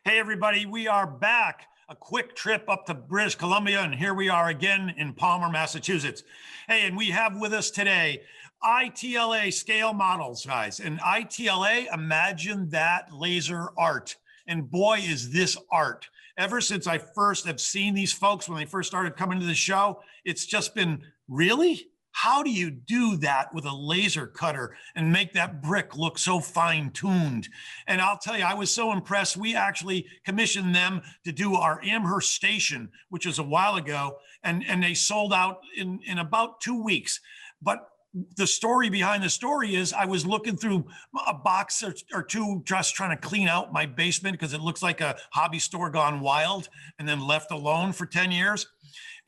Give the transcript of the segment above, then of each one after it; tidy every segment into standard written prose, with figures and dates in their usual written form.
Hey, everybody, we are back. A quick trip up to British Columbia, and here we are again in Palmer, Massachusetts. Hey, and we have with us today ITLA scale models, guys. And ITLA, imagine that laser art. And boy, is this art. Ever since I first have seen these folks when they first started coming to the show, it's just been, really? How do you do that with a laser cutter and make that brick look so fine-tuned? And I'll tell you, I was so impressed. We actually commissioned them to do our Amherst station, which was a while ago, and they sold out in about 2 weeks. But the story behind the story is I was looking through a box or two, just trying to clean out my basement because it looks like a hobby store gone wild and then left alone for 10 years.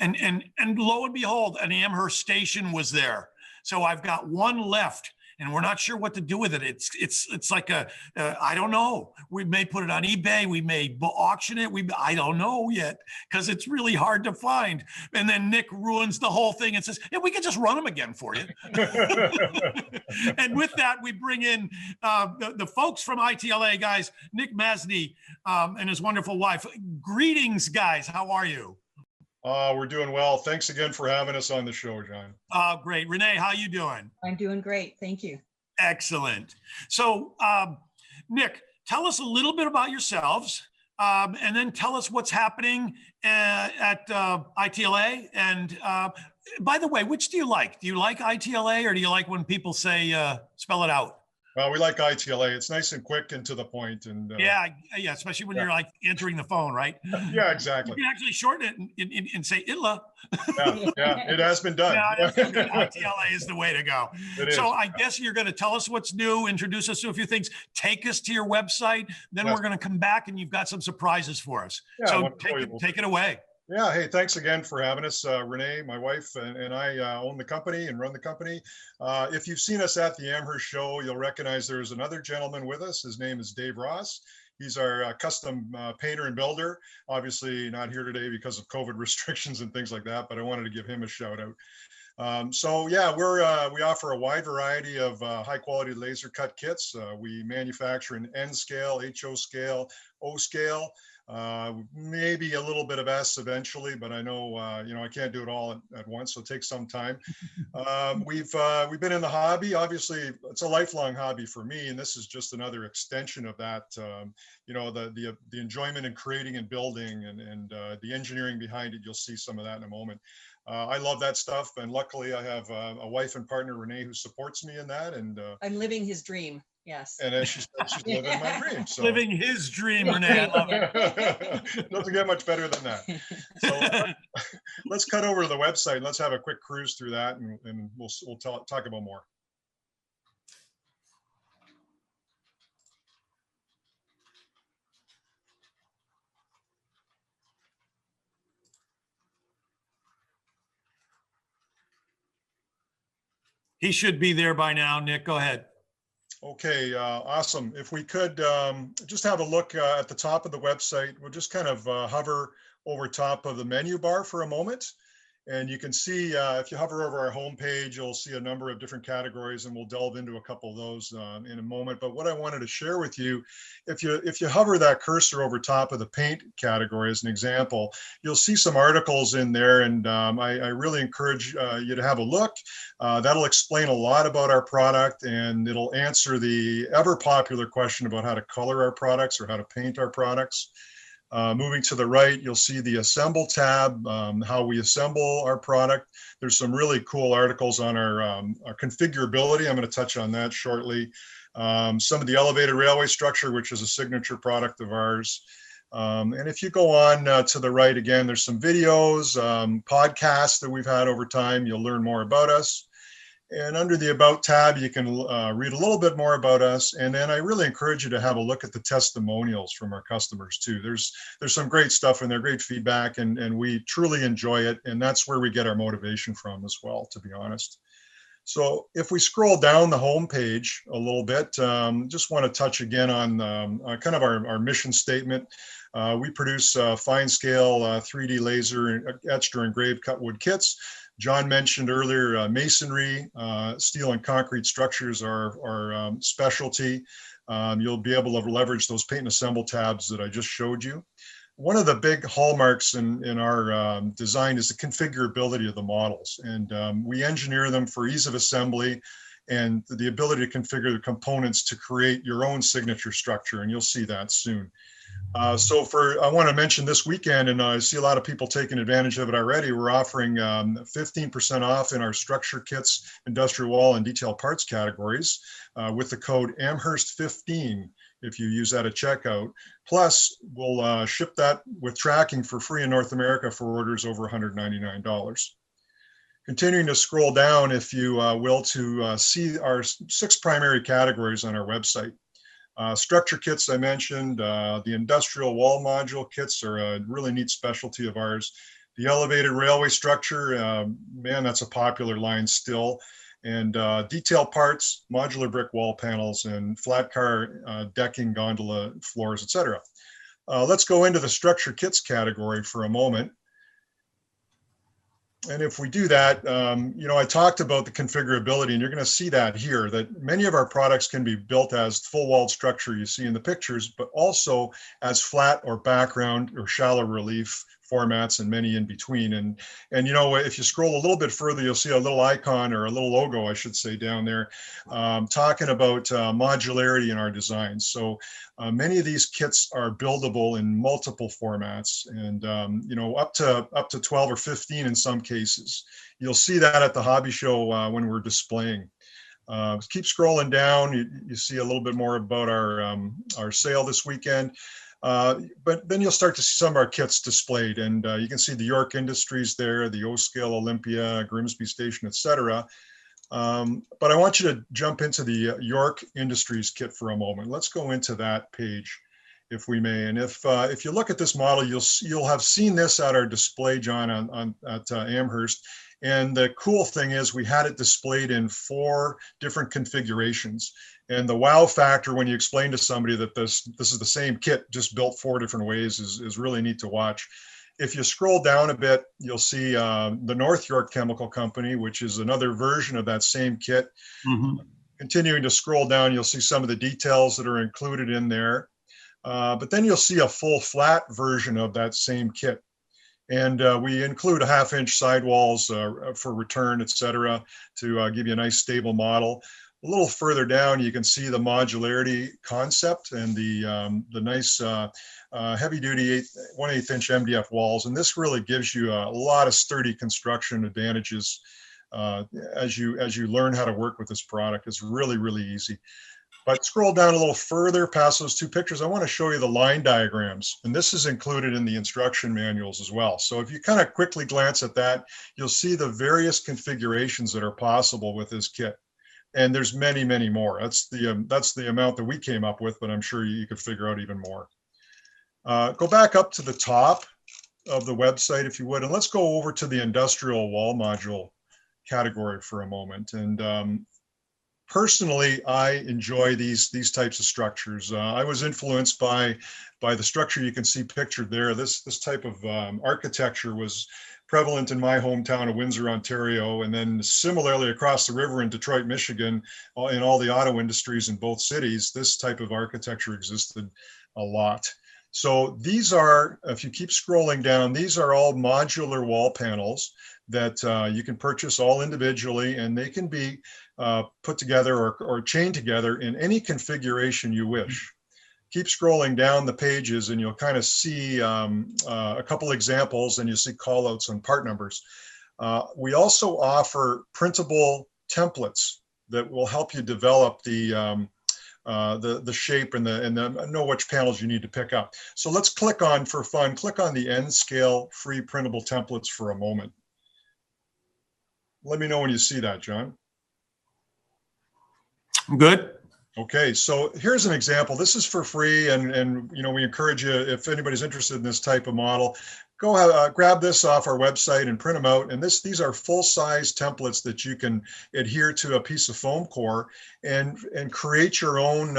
And lo and behold, an Amherst station was there. So I've got one left, and we're not sure what to do with it. It's like I don't know. We may put it on eBay. We may auction it. I don't know yet because it's really hard to find. And then Nick ruins the whole thing and says, "Yeah, we can just run them again for you." And with that, we bring in the folks from ITLA, guys. Nick Masney and his wonderful wife. Greetings, guys. How are you? We're doing well. Thanks again for having us on the show, John. Great. Renee, how you doing? I'm doing great. Thank you. Excellent. So, Nick, tell us a little bit about yourselves, and then tell us what's happening at ITLA. And by the way, which do you like? Do you like ITLA, or do you like when people say, spell it out? Well, we like ITLA. It's nice and quick and to the point. And yeah, especially when you're like answering the phone, right? Yeah, exactly. You can actually shorten it and say ITLA. Yeah, it has been done. Yeah, ITLA is the way to go. So I guess you're going to tell us what's new, introduce us to a few things, take us to your website. Then we're going to come back and you've got some surprises for us. Yeah, so take it away. Yeah. Hey, thanks again for having us. Renee, my wife, and I own the company and run the company. If you've seen us at the Amherst show, you'll recognize there's another gentleman with us. His name is Dave Ross. He's our custom painter and builder. Obviously not here today because of COVID restrictions and things like that, but I wanted to give him a shout out. So yeah, we offer a wide variety of high quality laser cut kits. We manufacture in N scale, HO scale, O scale. Maybe a little bit of S eventually, but I know I can't do it all at once, so it takes some time. We've been in the hobby. Obviously, it's a lifelong hobby for me, and this is just another extension of that. The enjoyment in creating and building, and the engineering behind it. You'll see some of that in a moment. I love that stuff, and luckily I have a wife and partner, Renee, who supports me in that. And I'm living his dream. Yes. And as she said, she's living my dream. So. Living his dream, Renee. I love it. Doesn't get much better than that. So let's cut over to the website and let's have a quick cruise through that, and we'll talk about more. He should be there by now. Nick, go ahead. Okay, awesome. If we could just have a look at the top of the website, we'll just kind of hover over top of the menu bar for a moment. And you can see, if you hover over our homepage, you'll see a number of different categories, and we'll delve into a couple of those in a moment. But what I wanted to share with you, if you hover that cursor over top of the paint category as an example, you'll see some articles in there, and I really encourage you to have a look. That'll explain a lot about our product, and it'll answer the ever popular question about how to color our products or how to paint our products. Moving to the right, you'll see the Assemble tab, how we assemble our product. There's some really cool articles on our configurability. I'm going to touch on that shortly. Some of the elevated railway structure, which is a signature product of ours. And if you go on to the right again, there's some videos, podcasts that we've had over time. You'll learn more about us. And under the About tab, you can read a little bit more about us. And then I really encourage you to have a look at the testimonials from our customers too. There's some great stuff in there, great feedback, and we truly enjoy it. And that's where we get our motivation from as well, to be honest. So if we scroll down the homepage a little bit, just want to touch again on kind of our mission statement. We produce fine scale 3D laser etched or engraved cut wood kits. John mentioned earlier masonry, steel and concrete structures are our specialty. you'll be able to leverage those paint and assemble tabs that I just showed you. One of the big hallmarks in our design is the configurability of the models. And we engineer them for ease of assembly and the ability to configure the components to create your own signature structure. And you'll see that soon. I want to mention this weekend, and I see a lot of people taking advantage of it already. We're offering 15% off in our structure kits, industrial wall and detail parts categories with the code Amherst15 if you use that at checkout. Plus, we'll ship that with tracking for free in North America for orders over $199. Continuing to scroll down, if you will, to see our 6 primary categories on our website. Structure kits, I mentioned, the industrial wall module kits are a really neat specialty of ours. The elevated railway structure, man, that's a popular line still. And detail parts, modular brick wall panels, and flat car decking, gondola floors, etc. Let's go into the structure kits category for a moment. And if we do that, I talked about the configurability, and you're going to see that here, that many of our products can be built as full walled structure you see in the pictures, but also as flat or background or shallow relief formats and many in between. And if you scroll a little bit further, you'll see a little icon, or a little logo, I should say, down there, talking about modularity in our designs. So many of these kits are buildable in multiple formats, and up to 12 or 15 in some cases. You'll see that at the hobby show when we're displaying. Keep scrolling down. You see a little bit more about our sale this weekend. But then you'll start to see some of our kits displayed, and you can see the York Industries there, the O-Scale Olympia, Grimsby Station, etc. But I want you to jump into the York Industries kit for a moment. Let's go into that page, if we may. And if you look at this model, you'll have seen this at our display, John, at Amherst. And the cool thing is we had it displayed in 4 different configurations. And the wow factor when you explain to somebody that this is the same kit, just built 4 different ways, is really neat to watch. If you scroll down a bit, you'll see the North York Chemical Company, which is another version of that same kit. Mm-hmm. Continuing to scroll down, you'll see some of the details that are included in there. But then you'll see a full flat version of that same kit. And we include 1/2-inch sidewalls for return, etc., to give you a nice stable model. A little further down, you can see the modularity concept and the nice heavy-duty 1/8-inch MDF walls. And this really gives you a lot of sturdy construction advantages as you learn how to work with this product. It's really, really easy. But scroll down a little further past those 2 pictures. I want to show you the line diagrams, and this is included in the instruction manuals as well. So if you kind of quickly glance at that, you'll see the various configurations that are possible with this kit. And there's many, many more. That's the amount that we came up with, but I'm sure you could figure out even more. Go back up to the top of the website, if you would, and let's go over to the industrial wall module category for a moment. And personally, I enjoy these types of structures. I was influenced by the structure you can see pictured there. This type of architecture was prevalent in my hometown of Windsor, Ontario, and then similarly across the river in Detroit, Michigan, in all the auto industries in both cities, this type of architecture existed a lot. So these are, if you keep scrolling down, these are all modular wall panels that you can purchase all individually, and they can be put together or chained together in any configuration you wish. Keep scrolling down the pages and you'll kind of see a couple examples, and you'll see call outs on part numbers. We also offer printable templates that will help you develop the shape and know which panels you need to pick up. So let's click on, for fun, click on the N scale free printable templates for a moment. Let me know when you see that, John. Good. Okay, so here's an example. This is for free, and we encourage you, if anybody's interested in this type of model, go grab this off our website and print them out. And these are full-size templates that you can adhere to a piece of foam core and create your own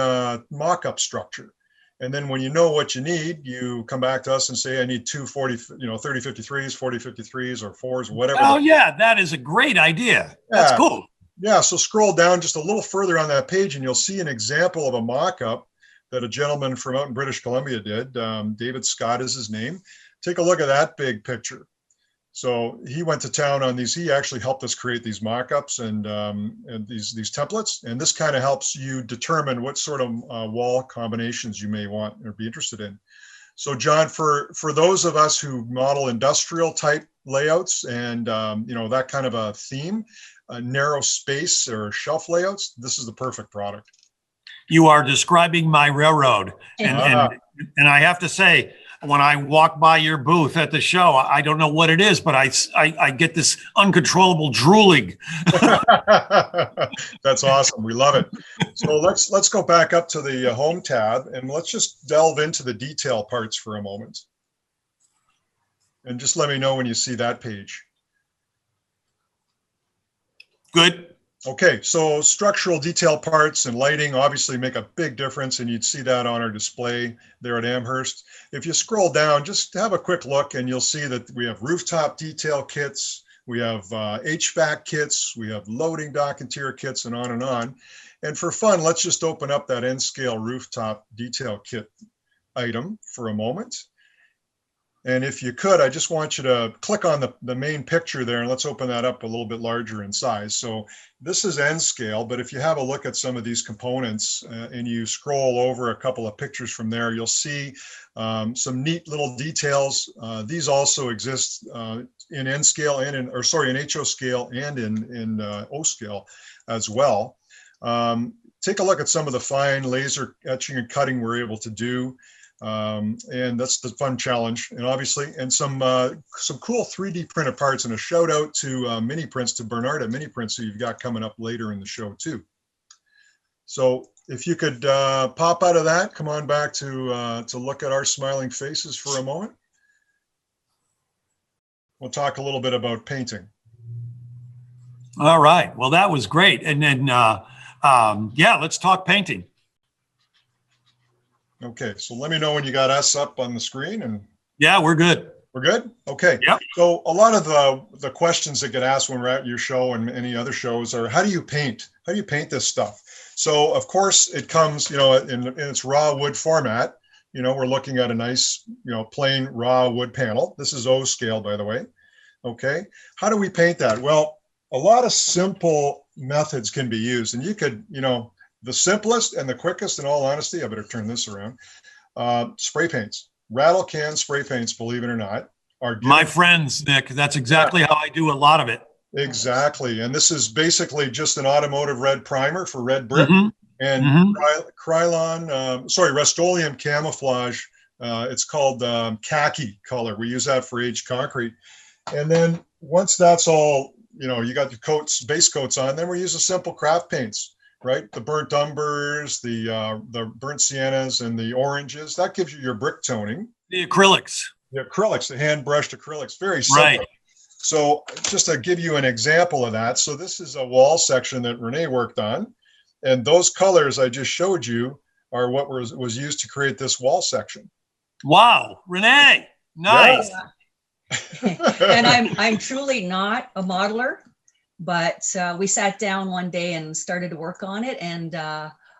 mock-up structure. And then when you know what you need, you come back to us and say, I need 2 3053s, 4053s, or 4s, whatever. Oh yeah, that is a great idea. That's cool. Yeah, so scroll down just a little further on that page and you'll see an example of a mock-up that a gentleman from out in British Columbia did. David Scott is his name. Take a look at that big picture. So he went to town on these. He actually helped us create these mock-ups and these templates. And this kind of helps you determine what sort of wall combinations you may want or be interested in. So John, for those of us who model industrial type layouts and that kind of a theme, narrow space or shelf layouts, this is the perfect product. You are describing my railroad. And I have to say, when I walk by your booth at the show, I don't know what it is, but I get this uncontrollable drooling. That's awesome. We love it. So let's go back up to the home tab and let's just delve into the detail parts for a moment. And just let me know when you see that page. Good. Okay, so structural detail parts and lighting obviously make a big difference, and you'd see that on our display there at Amherst. If you scroll down, just have a quick look and you'll see that we have rooftop detail kits, we have HVAC kits, we have loading dock interior kits, and on and on. And for fun, let's just open up that N-scale rooftop detail kit item for a moment. And if you could, I just want you to click on the main picture there and let's open that up a little bit larger in size. So this is N scale, but if you have a look at some of these components and you scroll over a couple of pictures from there, you'll see some neat little details. These also exist in N scale and in HO scale and in O scale as well. Take a look at some of the fine laser etching and cutting we're able to do. And that's the fun challenge, and obviously, and some cool 3D printed parts, and a shout out to Mini Prints, to Bernard at Mini Prints, who you've got coming up later in the show too. So if you could pop out of that, come on back to look at our smiling faces for a moment. We'll talk a little bit about painting. All right. Well, that was great. And then, yeah, let's talk painting. Okay, so let me know when you got us up on the screen. And yeah, we're good. We're good? Okay. Yep. So a lot of the questions that get asked when we're at your show and any other shows are, how do you paint? How do you paint this stuff? So of course it comes, in its raw wood format. We're looking at a nice, plain raw wood panel. This is O scale, by the way. Okay. How do we paint that? Well, a lot of simple methods can be used, and you could, the simplest and the quickest, in all honesty, I better turn this around, spray paints. Rattle can spray paints, believe it or not, are my friends, Nick. That's exactly how I do a lot of it. Exactly. And this is basically just an automotive red primer for red brick and Rust-Oleum camouflage. It's called khaki color. We use that for aged concrete. And then once that's all, you got the base coats on, then we use the simple craft paints. Right, the burnt umbers, the burnt siennas, and the oranges. That gives you your brick toning. The acrylics. The hand brushed acrylics. Very simple. Right. So just to give you an example of that, so this is a wall section that Renee worked on, and those colors I just showed you are what was used to create this wall section. Wow, Renee, nice. Yeah. And I'm truly not a modeler. But we sat down one day and started to work on it. And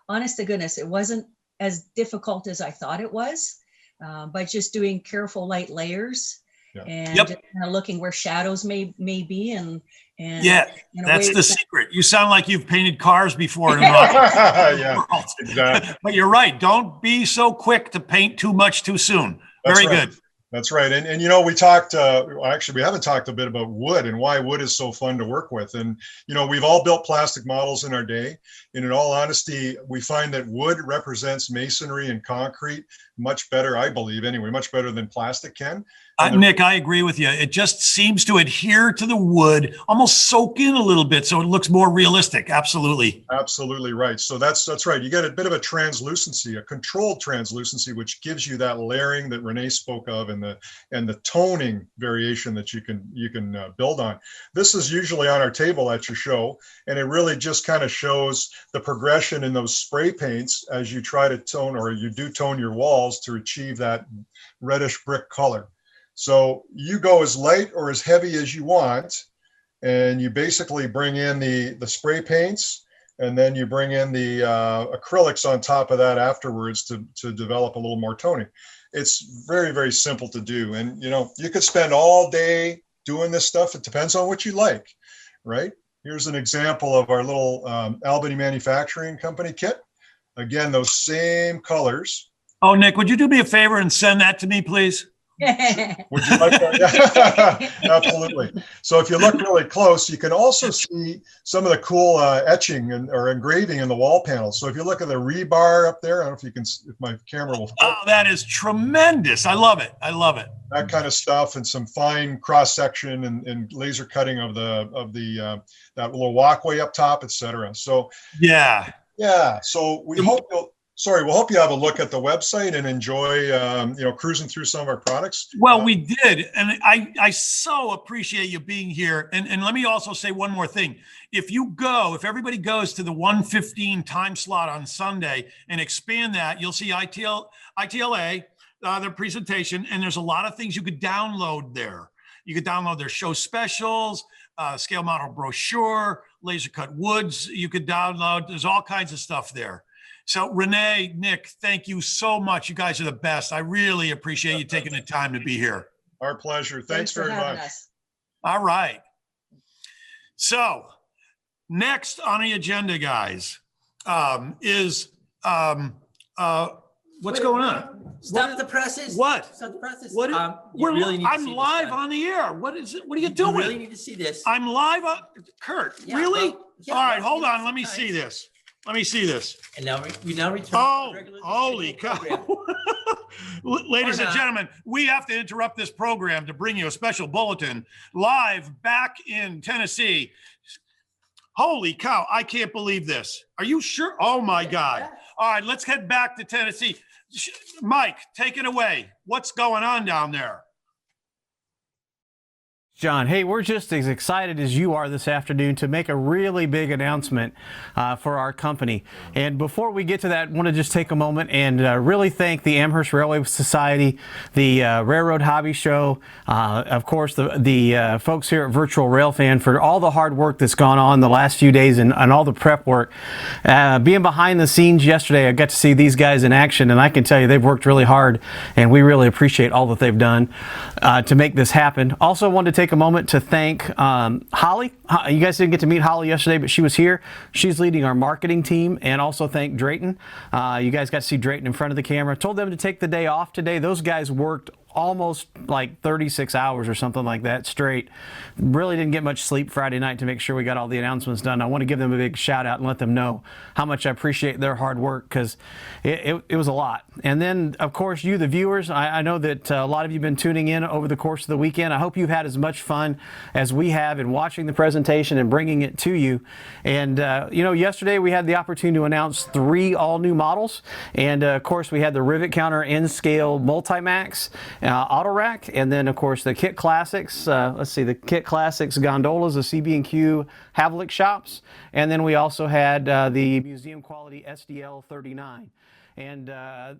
honest to goodness, it wasn't as difficult as I thought it was, by just doing careful light layers and just kind of looking where shadows may be. And yeah, that's the secret. You sound like you've painted cars before. Yeah, exactly. But you're right. Don't be so quick to paint too much too soon. Very good. That's right. And we talked, actually, we haven't talked a bit about wood and why wood is so fun to work with. And, we've all built plastic models in our day. And in all honesty, we find that wood represents masonry and concrete much better, I believe, anyway, much better than plastic can. Nick, I agree with you. It just seems to adhere to the wood, almost soak in a little bit, so it looks more realistic. Absolutely. Absolutely right. So that's right. You get a bit of a translucency, a controlled translucency, which gives you that layering that Renee spoke of, and the toning variation that you can build on. This is usually on our table at your show, and it really just kind of shows the progression in those spray paints as you try to tone, or you do tone your walls to achieve that reddish brick color. So you go as light or as heavy as you want, and you basically bring in the spray paints, and then you bring in the acrylics on top of that afterwards to develop a little more toning. It's very, very simple to do. And, you know, you could spend all day doing this stuff. It depends on what you like, right? Here's an example of our little Albany Manufacturing Company kit. Again, those same colors. Oh, Nick, would you do me a favor and send that to me, please? Would you like that? Yeah. Absolutely. So if you look really close, you can also see some of the cool etching or engraving in the wall panels. So if you look at the rebar up there, I don't know if you can, if my camera will. Oh, that is tremendous. I love it. I love it. That kind of stuff, and some fine cross section and laser cutting of that little walkway up top, etc. So yeah. So we hope we'll hope you have a look at the website and enjoy, cruising through some of our products. Well, we did. And I so appreciate you being here. And let me also say one more thing. If everybody goes to the 1:15 time slot on Sunday and expand that, you'll see ITLA, their presentation, and there's a lot of things you could download there. You could download their show specials, scale model brochure, laser cut woods you could download. There's all kinds of stuff there. So Renee, Nick, thank you so much. You guys are the best. I really appreciate you taking the time to be here. Our pleasure. Thanks very much. All right. So next on the agenda, guys, is what's going on? Stop the presses. What? Stop the presses. What? I'm live on the air. What is it? What are you doing? You really need to see this. I'm live on Kurt. Yeah, really? well, yeah, all right, well, hold on. it's Let me nice. see this. Let me see this. And now we return. Oh, to the regular holy cow. program. Ladies and gentlemen, we have to interrupt this program to bring you a special bulletin live back in Tennessee. Holy cow, I can't believe this. Are you sure? Oh my God. All right, let's head back to Tennessee. Mike, take it away. What's going on down there? John, hey, we're just as excited as you are this afternoon to make a really big announcement for our company. And before we get to that, I want to just take a moment and really thank the Amherst Railway Society, the Railroad Hobby Show, of course, the folks here at Virtual Railfan for all the hard work that's gone on the last few days and all the prep work. Being behind the scenes yesterday, I got to see these guys in action, and I can tell you they've worked really hard, and we really appreciate all that they've done to make this happen. Also wanted to take a moment to thank Holly. You guys didn't get to meet Holly yesterday, but she was here. She's leading our marketing team, and also thank Drayton. You guys got to see Drayton in front of the camera. Told them to take the day off today. Those guys worked almost like 36 hours or something like that straight. Really didn't get much sleep Friday night to make sure we got all the announcements done. I want to give them a big shout out and let them know how much I appreciate their hard work, because it was a lot. And then, of course, you, the viewers, I know that a lot of you have been tuning in over the course of the weekend. I hope you've had as much fun as we have in watching the presentation and bringing it to you. And, yesterday we had the opportunity to announce 3 all-new models. And, of course, we had the Rivet Counter N-Scale Multimax Auto Rack, and then of course the Kit Classics. Let's see, the Kit Classics gondolas, the CB&Q Havlik shops, and then we also had the museum quality SDL 39. And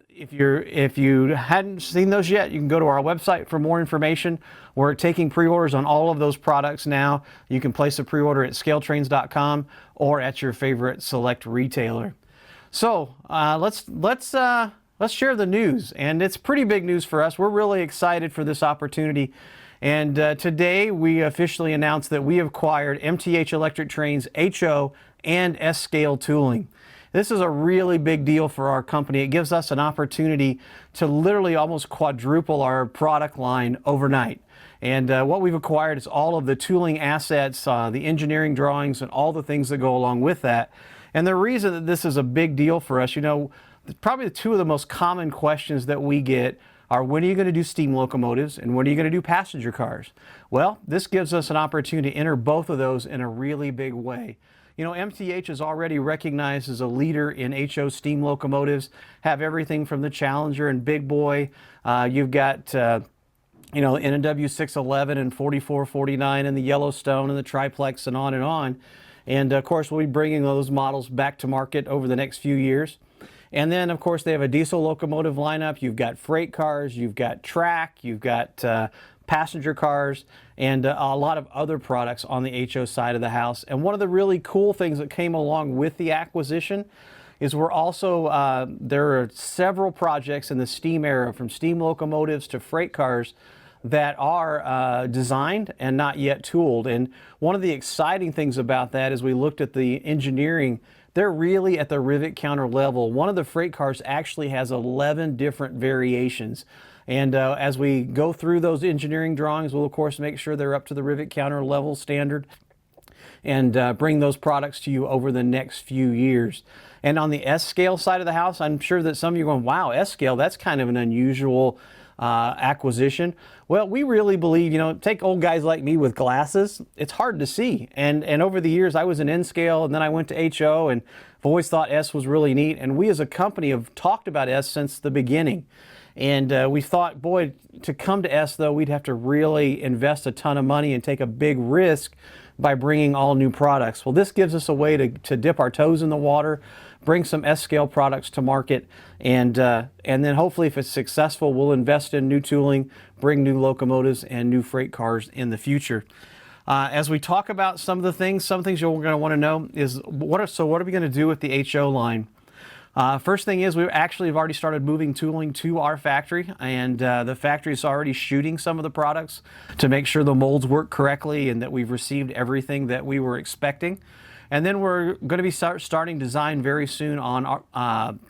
if you hadn't seen those yet, you can go to our website for more information. We're taking pre-orders on all of those products now. You can place a pre-order at scaletrains.com or at your favorite select retailer. So let's share the news, and it's pretty big news for us. We're really excited for this opportunity, and today we officially announced that we have acquired MTH Electric Train's HO and S-Scale tooling. This is a really big deal for our company. It gives us an opportunity to literally almost quadruple our product line overnight. And what we've acquired is all of the tooling assets, the engineering drawings, and all the things that go along with that. And the reason that this is a big deal for us, probably 2 of the most common questions that we get are, when are you going to do steam locomotives and when are you going to do passenger cars? Well, this gives us an opportunity to enter both of those in a really big way. MTH is already recognized as a leader in HO steam locomotives, have everything from the Challenger and Big Boy. You've got NW 611 and 4449 and the Yellowstone and the Triplex and on and on. And of course, we'll be bringing those models back to market over the next few years. And then, of course, they have a diesel locomotive lineup. You've got freight cars, you've got track, you've got passenger cars, and a lot of other products on the HO side of the house. And one of the really cool things that came along with the acquisition is we're also, there are several projects in the steam era, from steam locomotives to freight cars, that are designed and not yet tooled. And one of the exciting things about that is we looked at the engineering. They're really at the rivet counter level. One of the freight cars actually has 11 different variations. And as we go through those engineering drawings, we'll of course make sure they're up to the rivet counter level standard and bring those products to you over the next few years. And on the S-scale side of the house, I'm sure that some of you are going, wow, S-scale, that's kind of an unusual acquisition. Well, we really believe, you know, take old guys like me with glasses, it's hard to see. And over the years, I was in N-scale, and then I went to HO, and I've always thought S was really neat. And we as a company have talked about S since the beginning. And we thought, boy, to come to S, though, we'd have to really invest a ton of money and take a big risk by bringing all new products. Well, this gives us a way to dip our toes in the water, bring some S-scale products to market, and then hopefully, if it's successful, we'll invest in new tooling, bring new locomotives and new freight cars in the future. As we talk about some things you're going to want to know is what are we going to do with the HO line? First thing is we actually have already started moving tooling to our factory, and the factory is already shooting some of the products to make sure the molds work correctly and that we've received everything that we were expecting. And then we're going to be starting design very soon on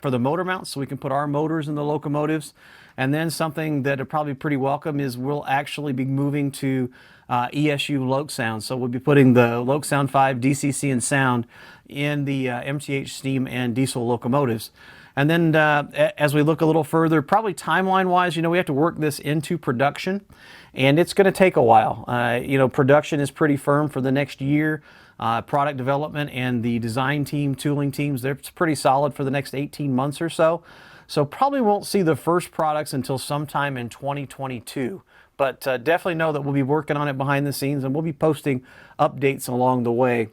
for the motor mounts, so we can put our motors in the locomotives. And then something that are probably pretty welcome is we'll actually be moving to ESU Loc Sound. So we'll be putting the Loc Sound 5 DCC and sound in the MTH steam and diesel locomotives. And then as we look a little further, probably timeline-wise, you know, we have to work this into production, and it's going to take a while. You know, production is pretty firm for the next year. Product development and the design team, tooling teams, they're pretty solid for the next 18 months or so. So probably won't see the first products until sometime in 2022. But definitely know that we'll be working on it behind the scenes, and we'll be posting updates along the way.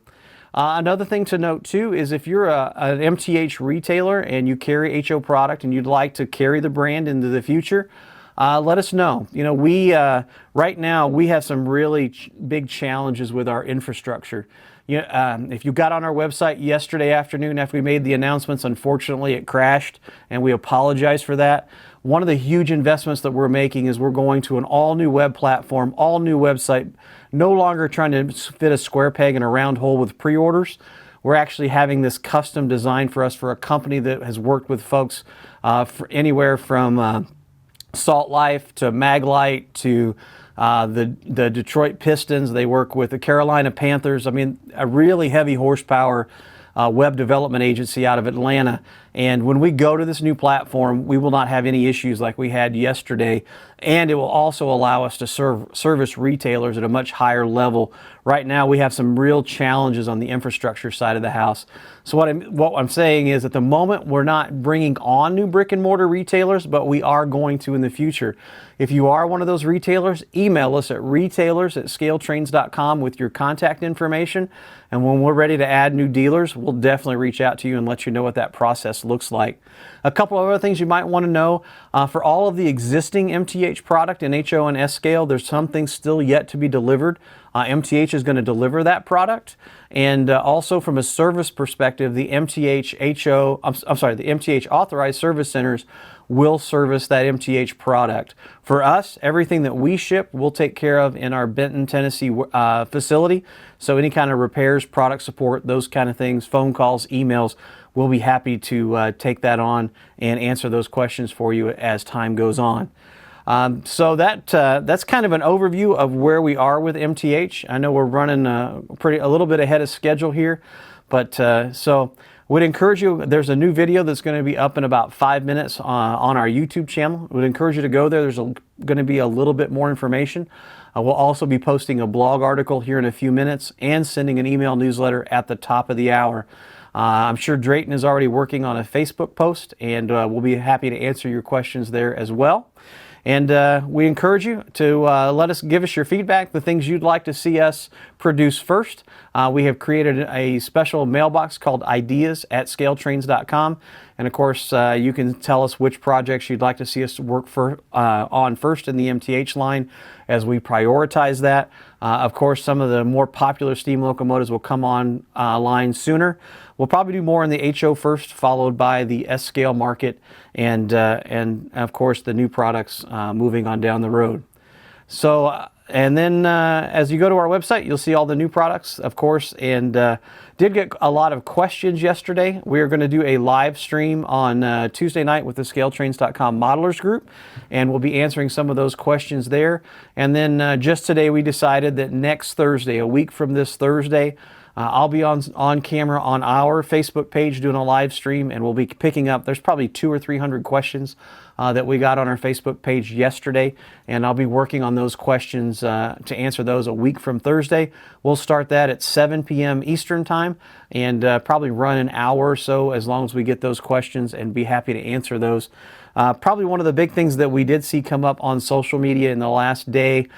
Another thing to note too is if you're an MTH retailer and you carry HO product and you'd like to carry the brand into the future, let us know. You know, we right now we have some really big challenges with our infrastructure. If you got on our website yesterday afternoon after we made the announcements, unfortunately it crashed, and we apologize for that. One of the huge investments that we're making is we're going to an all-new web platform, all-new website, no longer trying to fit a square peg in a round hole with pre-orders. We're actually having this custom designed for us for a company that has worked with folks for anywhere from Salt Life to Maglite to the Detroit Pistons. They work with the Carolina Panthers. I mean, a really heavy horsepower web development agency out of Atlanta. And when we go to this new platform, we will not have any issues like we had yesterday. And it will also allow us to service retailers at a much higher level. Right now, we have some real challenges on the infrastructure side of the house. So what I'm saying is at the moment, we're not bringing on new brick and mortar retailers, but we are going to in the future. If you are one of those retailers, email us at retailers@scaletrains.com with your contact information. And when we're ready to add new dealers, we'll definitely reach out to you and let you know what that process looks like. A couple of other things you might want to know. For all of the existing MTH product in HO and S scale, there's some things still yet to be delivered. MTH is going to deliver that product. And also from a service perspective, the MTH authorized service centers will service that MTH product. For us, everything that we ship, we'll take care of in our Benton, Tennessee facility. So any kind of repairs, product support, those kind of things, phone calls, emails, we'll be happy to take that on and answer those questions for you as time goes on. So that's kind of an overview of where we are with MTH. I know we're running a little bit ahead of schedule here, but so would encourage you. There's a new video that's going to be up in about 5 minutes on our YouTube channel. Would encourage you to go there. There's going to be a little bit more information. We'll also be posting a blog article here in a few minutes and sending an email newsletter at the top of the hour. I'm sure Drayton is already working on a Facebook post, and we'll be happy to answer your questions there as well. And we encourage you to give us your feedback, the things you'd like to see us produce first. We have created a special mailbox called ideas@scaletrains.com. And of course, you can tell us which projects you'd like to see us work on first in the MTH line as we prioritize that. Of course, some of the more popular steam locomotives will come on line sooner. We'll probably do more in the HO first, followed by the S-scale market, and of course the new products moving on down the road. So, and then as you go to our website, you'll see all the new products, of course, and did get a lot of questions yesterday. We are going to do a live stream on Tuesday night with the ScaleTrains.com modelers group, and we'll be answering some of those questions there. And then just today we decided that next Thursday, a week from this Thursday, I'll be on camera on our Facebook page doing a live stream, and we'll be picking up, there's probably 200 or 300 questions that we got on our Facebook page yesterday, and I'll be working on those questions to answer those a week from Thursday. We'll start that at 7 p.m. Eastern time and probably run an hour or so as long as we get those questions, and be happy to answer those. Probably one of the big things that we did see come up on social media in the last day,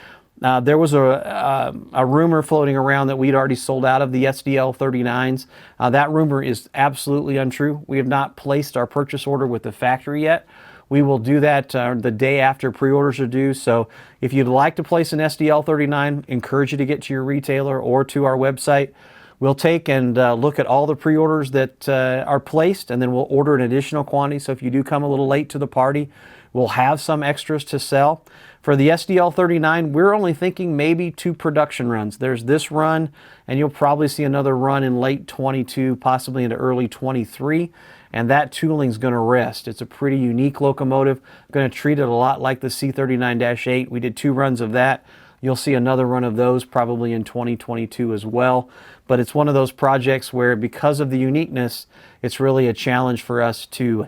there was a rumor floating around that we'd already sold out of the SDL 39s. That rumor is absolutely untrue. We have not placed our purchase order with the factory yet. We will do that the day after pre-orders are due. So if you'd like to place an SDL 39, encourage you to get to your retailer or to our website. We'll take and look at all the pre-orders that are placed, and then we'll order an additional quantity. So if you do come a little late to the party, we'll have some extras to sell. For the SDL 39, we're only thinking maybe 2 production runs. There's this run, and you'll probably see another run in late 22, possibly into early 23. And that tooling's going to rest. It's a pretty unique locomotive. Going to treat it a lot like the C39-8. We did 2 runs of that. You'll see another run of those probably in 2022 as well. But it's one of those projects where, because of the uniqueness, it's really a challenge for us to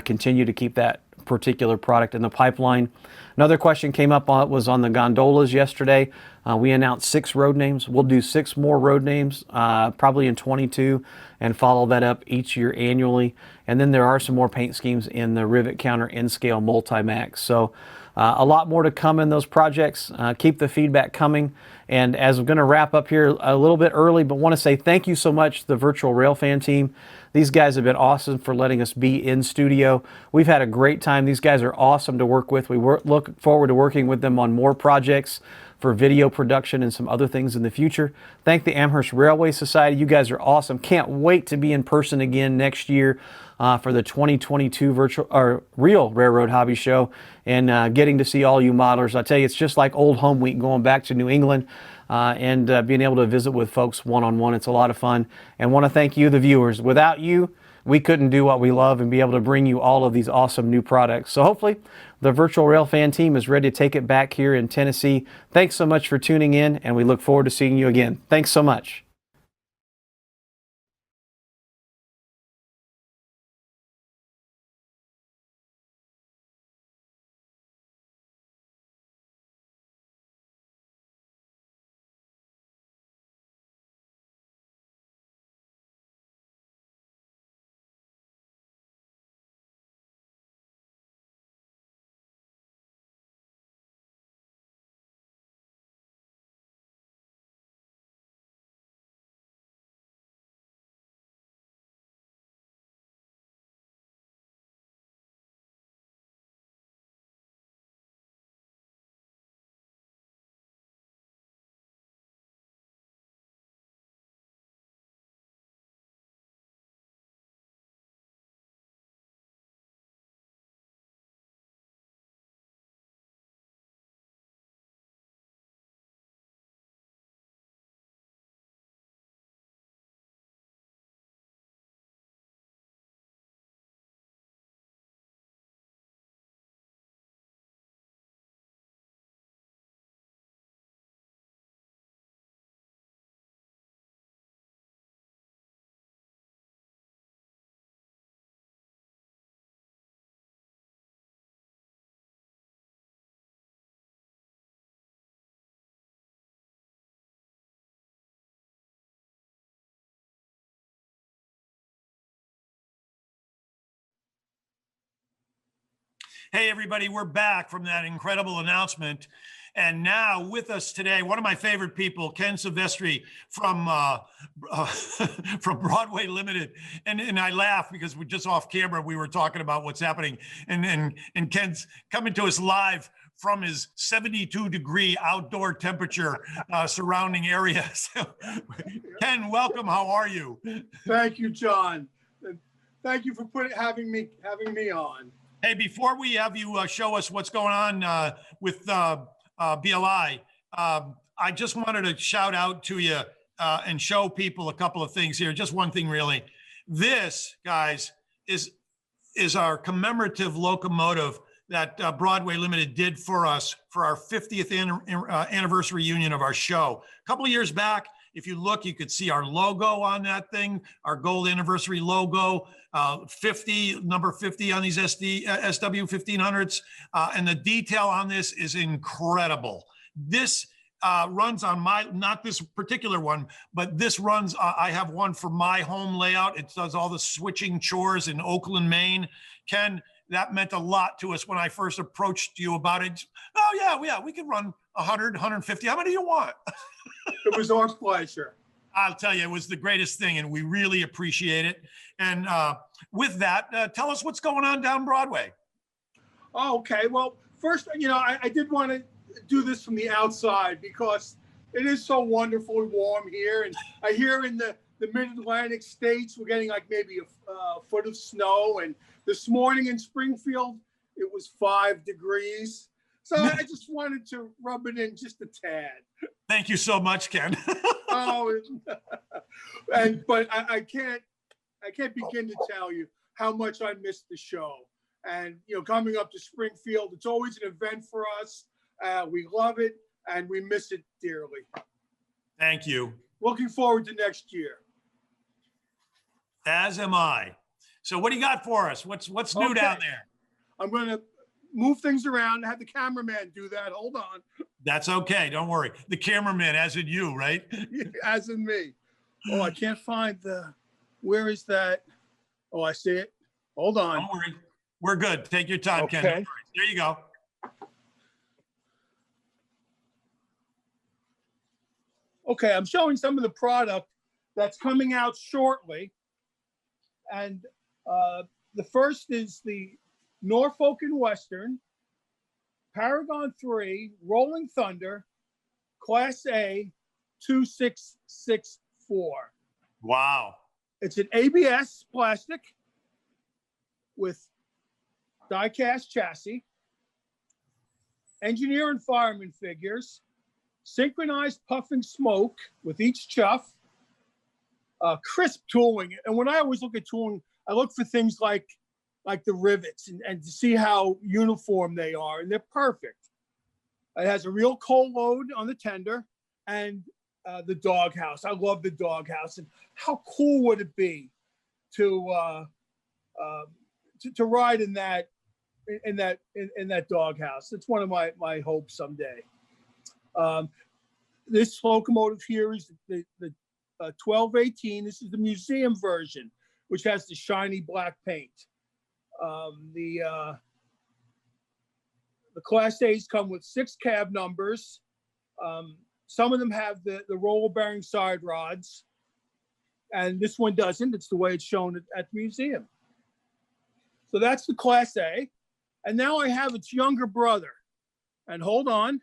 continue to keep that particular product in the pipeline. Another question came up was on the gondolas yesterday. We announced 6 road names. We'll do 6 more road names probably in 22 and follow that up each year annually. And then there are some more paint schemes in the rivet counter N-scale multi-max. So a lot more to come in those projects. Keep the feedback coming. And as I'm going to wrap up here a little bit early, but want to say thank you so much to the virtual Railfan team. These guys have been awesome for letting us be in studio. We've had a great time. These guys are awesome to work with. We look forward to working with them on more projects for video production and some other things in the future. Thank the Amherst Railway Society. You guys are awesome. Can't wait to be in person again next year for the 2022 real Railroad Hobby Show, and getting to see all you modelers. I tell you, it's just like old home week going back to New England. And being able to visit with folks one-on-one. It's a lot of fun. And want to thank you, the viewers. Without you, we couldn't do what we love and be able to bring you all of these awesome new products. So hopefully the virtual Railfan team is ready to take it back here in Tennessee. Thanks so much for tuning in, and we look forward to seeing you again. Thanks so much. Hey, everybody, we're back from that incredible announcement. And now with us today, one of my favorite people, Ken Silvestri from from Broadway Limited. And I laugh because we're just off camera. We were talking about what's happening. And Ken's coming to us live from his 72-degree outdoor temperature surrounding area. So, Ken, welcome. How are you? Thank you, John. Thank you for having me on. Hey, before we have you show us what's going on with BLI, I just wanted to shout out to you and show people a couple of things here. Just one thing, really. This, guys, is our commemorative locomotive that Broadway Limited did for us for our 50th anniversary reunion of our show. A couple of years back, if you look, you could see our logo on that thing, our gold anniversary logo, 50, number 50 on these SW 1500s. And the detail on this is incredible. This runs on not this particular one, but this runs, I have one for my home layout. It does all the switching chores in Oakland, Maine. Ken, that meant a lot to us when I first approached you about it. Oh yeah, we can run 100, 150. How many do you want? It was our pleasure. I'll tell you, it was the greatest thing, and we really appreciate it. And with that, tell us what's going on down Broadway. Oh, okay. Well, first, I did want to do this from the outside because it is so wonderfully warm here. And I hear in the mid-Atlantic states, we're getting like maybe a foot of snow. And this morning in Springfield, it was 5 degrees. So I just wanted to rub it in just a tad. Thank you so much, Ken. But I can't begin to tell you how much I missed the show. And coming up to Springfield, it's always an event for us. We love it and we miss it dearly. Thank you. Looking forward to next year. As am I. So what do you got for us? What's new down there? I'm going to move things around. Have the cameraman do that. Hold on. That's okay. Don't worry. The cameraman, as in you, right? As in me. Oh, I can't find where is that? Oh, I see it. Hold on. Don't worry. We're good. Take your time, Okay. Ken. There you go. Okay, I'm showing some of the product that's coming out shortly. And the first is the Norfolk and Western Paragon 3 Rolling Thunder Class A 2664. Wow. It's an ABS plastic with die-cast chassis, engineer and fireman figures, synchronized puffing smoke with each chuff, crisp tooling. And when I always look at tooling, I look for things like the rivets and to see how uniform they are, and they're perfect. It has a real coal load on the tender and the doghouse. I love the doghouse. And how cool would it be to ride in that doghouse? It's one of my hopes someday. This locomotive here is the 1218. This is the museum version, which has the shiny black paint. The Class A's come with 6 cab numbers. Some of them have the roller bearing side rods, and this one doesn't. It's the way it's shown at the museum. So that's the Class A. And now I have its younger brother. And hold on.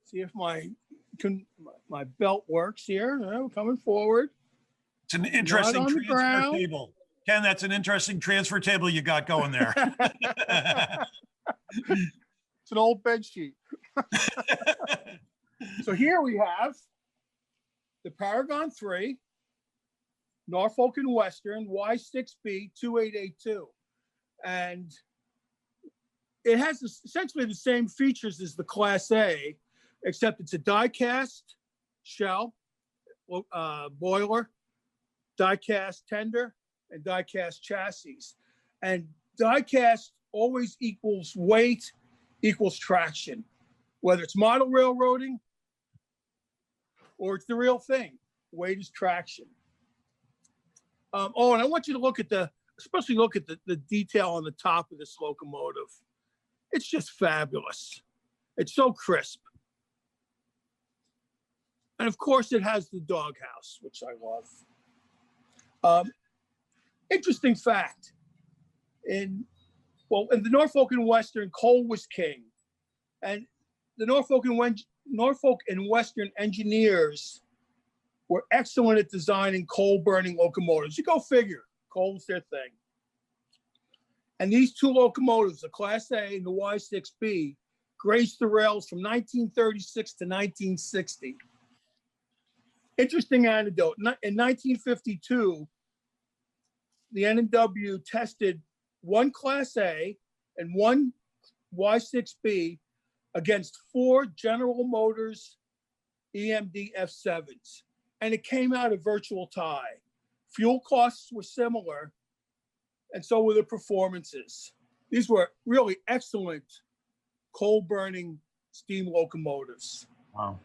See if my belt works here. We're coming forward. It's an interesting transfer table. Ken, that's an interesting transfer table you got going there. It's an old bed sheet. So here we have the Paragon 3, Norfolk and Western, Y6B 2882. And it has essentially the same features as the Class A, except it's a die-cast shell, boiler, die-cast tender, and die-cast chassis. And die-cast always equals weight, equals traction, whether it's model railroading or it's the real thing. Weight is traction. Oh, and I want you to look at especially look at the detail on the top of this locomotive. It's just fabulous. It's so crisp. And of course it has the doghouse, which I love. Interesting fact, in the Norfolk and Western, coal was king. And the Norfolk and Western engineers were excellent at designing coal-burning locomotives. You go figure, coal's their thing. And these two locomotives, the Class A and the Y6B, graced the rails from 1936 to 1960. Interesting anecdote. In 1952, the N&W tested one Class A and one Y6B against 4 General Motors EMD F7s. And it came out a virtual tie. Fuel costs were similar, and so were the performances. These were really excellent coal-burning steam locomotives. Wow.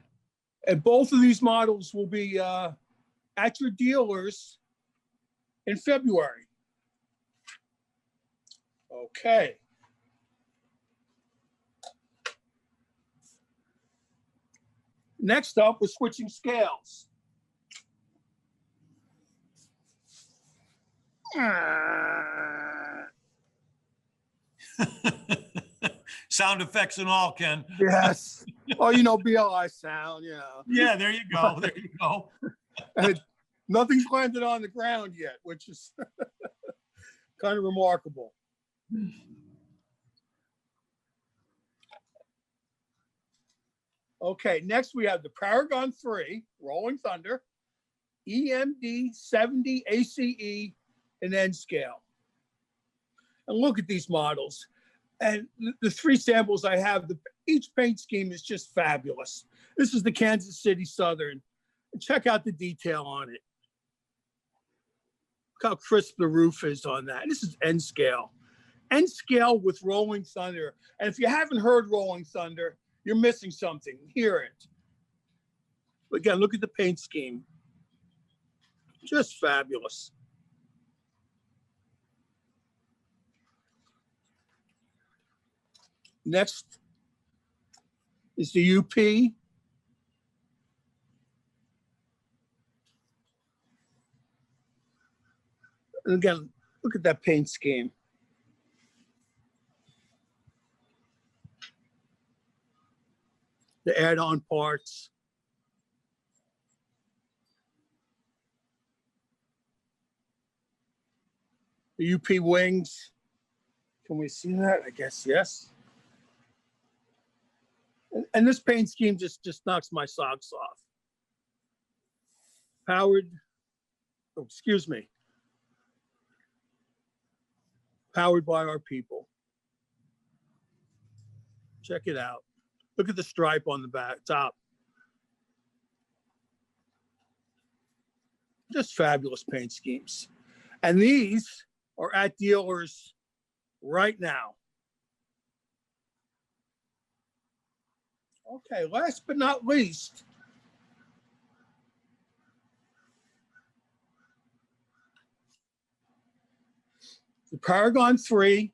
And both of these models will be at your dealers in February. Okay. Next up, we're switching scales. Sound effects and all, Ken. Yes. Oh, you know, BLI sound, yeah. Yeah, there you go. There you go. And nothing's landed on the ground yet, which is kind of remarkable. Okay, next we have the Paragon 3 Rolling Thunder, EMD 70 ACE and N scale. And look at these models. And the 3 samples I have, each paint scheme is just fabulous. This is the Kansas City Southern. And check out the detail on it. Look how crisp the roof is on that. This is N scale. N scale with Rolling Thunder. And if you haven't heard Rolling Thunder, you're missing something. Hear it. But again, look at the paint scheme. Just fabulous. Next is the UP. And again, look at that paint scheme. The add-on parts. The UP wings. Can we see that? I guess yes. And this paint scheme just knocks my socks off. Powered by our people. Check it out. Look at the stripe on the top. Just fabulous paint schemes. And these are at dealers right now. Okay, last but not least, the Paragon 3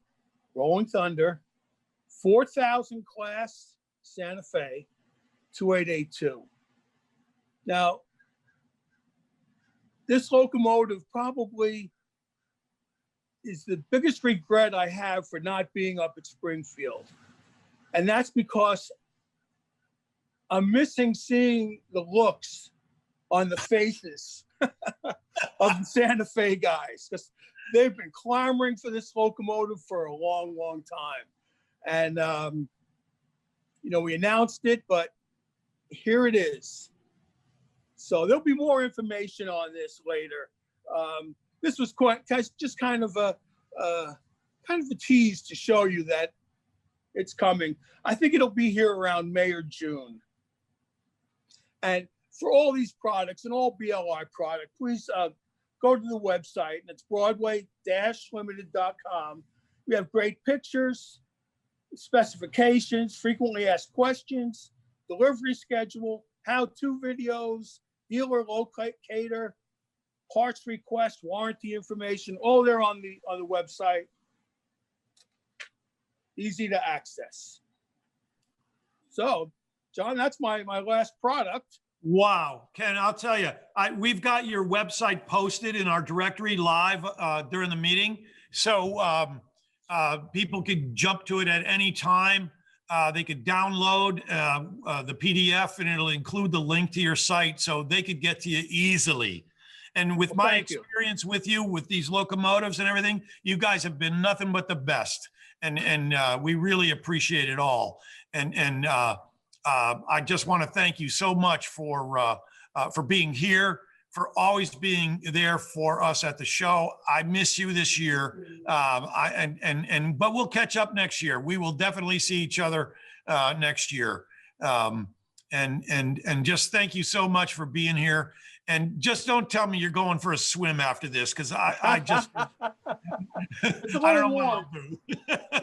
Rolling Thunder 4000 class Santa Fe 2882. Now, this locomotive probably is the biggest regret I have for not being up at Springfield. And that's because I'm missing seeing the looks on the faces of the Santa Fe guys, because they've been clamoring for this locomotive for a long, long time. And, we announced it, but here it is. So there'll be more information on this later. This was just kind of a tease to show you that it's coming. I think it'll be here around May or June. And for all these products and all BLI product, please go to the website, and it's Broadway-Limited.com. We have great pictures, specifications, frequently asked questions, delivery schedule, how-to videos, dealer locator, parts request, warranty information, all there on the website. Easy to access. So, John, that's my last product. Wow, Ken, I'll tell you, we've got your website posted in our directory live during the meeting. So people could jump to it at any time. They could download the PDF and it'll include the link to your site so they could get to you easily. And with my experience with you, with these locomotives and everything, you guys have been nothing but the best. And we really appreciate it all. And I just want to thank you so much for being here, for always being there for us at the show. I miss you this year, but we'll catch up next year. We will definitely see each other next year. And just thank you so much for being here. And just don't tell me you're going for a swim after this, because I just It's a I little don't know what warm.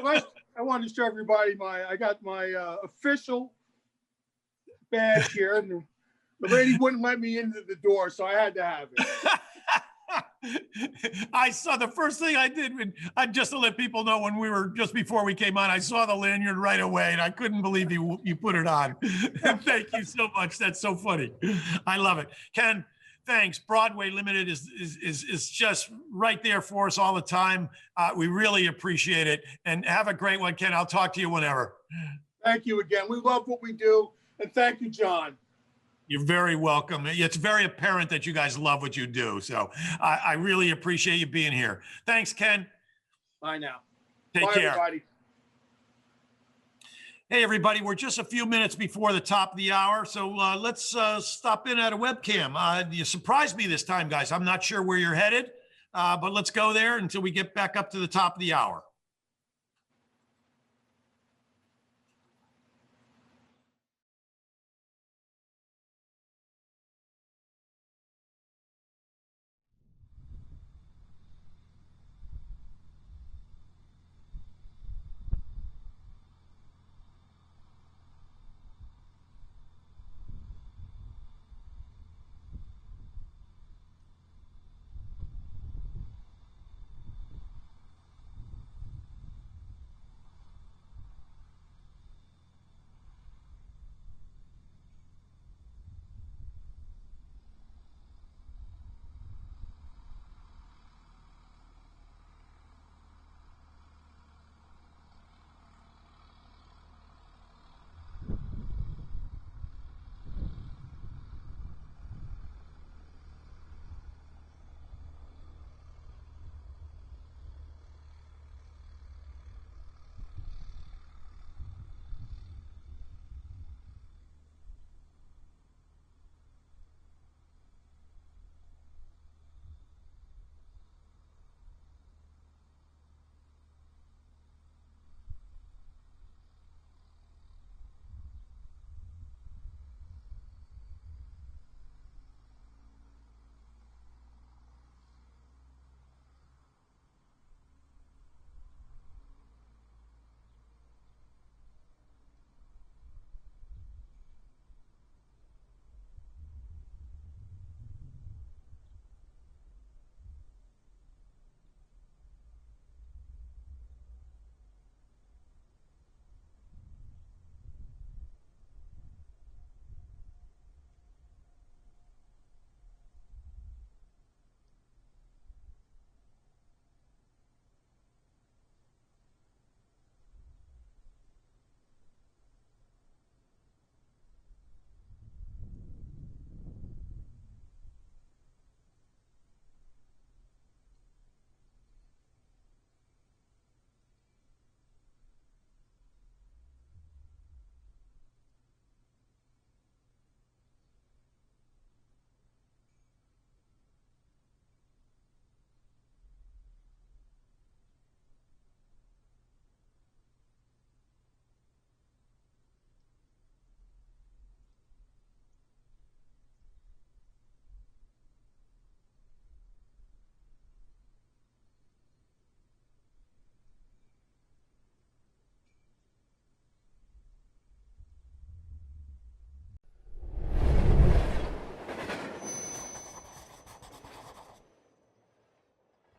I'll do. I wanted to show everybody I got my official badge here, and the lady wouldn't let me into the door, so I had to have it. I saw the first thing I did just to let people know when we were just before we came on, I saw the lanyard right away and I couldn't believe you put it on. Thank you so much. That's so funny. I love it. Ken, thanks. Broadway Limited is just right there for us all the time. We really appreciate it, and have a great one, Ken. I'll talk to you whenever. Thank you again. We love what we do, and thank you, John. You're very welcome. It's very apparent that you guys love what you do. So I really appreciate you being here. Thanks, Ken. Bye now. Take Bye, care. everybody. Hey, everybody, we're just a few minutes before the top of the hour. So let's stop in at a webcam. You surprised me this time, guys. I'm not sure where you're headed, but let's go there until we get back up to the top of the hour.